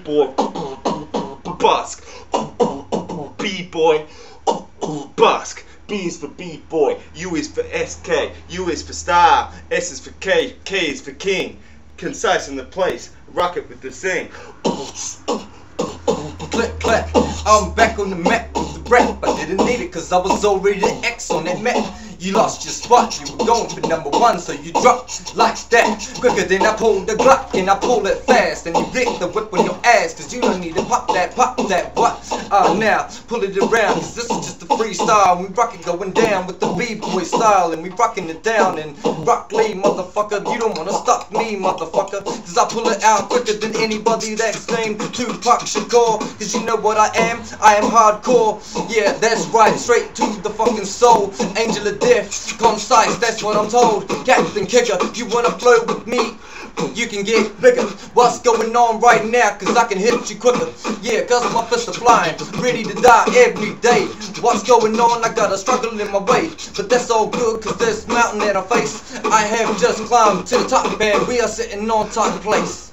B-boy, busk, B-boy, busk. B is for B-boy, U is for SK, U is for style, S is for K, K is for king. Concise in the place, rock it with the sing. Click, clack, I'm back on the map with the rap. I didn't need it cause I was already the X on that map. You lost your spot, you were going for #1, so you dropped like that. Quicker than I pulled the Glock, and I pull it fast. And you rick the whip on your ass, cause you don't need to pop that, what? Now, pull it around, cause this is just a freestyle. We rockin' going down with the B-boy style, and we rockin' it down. And Rock Lee, motherfucker, you don't wanna stop me, motherfucker, cause I pull it out quicker than anybody that's named Tupac Shakur. Cause you know what I am hardcore. Yeah, that's right, straight to the fucking soul. Angel of Death, concise, that's what I'm told. Captain Kicker, you wanna flow with me? You can get bigger. What's going on right now? Cause I can hit you quicker. Yeah, cause my fists are flying, ready to die every day. What's going on? I got a struggle in my way, but that's all good cause this mountain that I face, I have just climbed to the top and we are sitting on top place.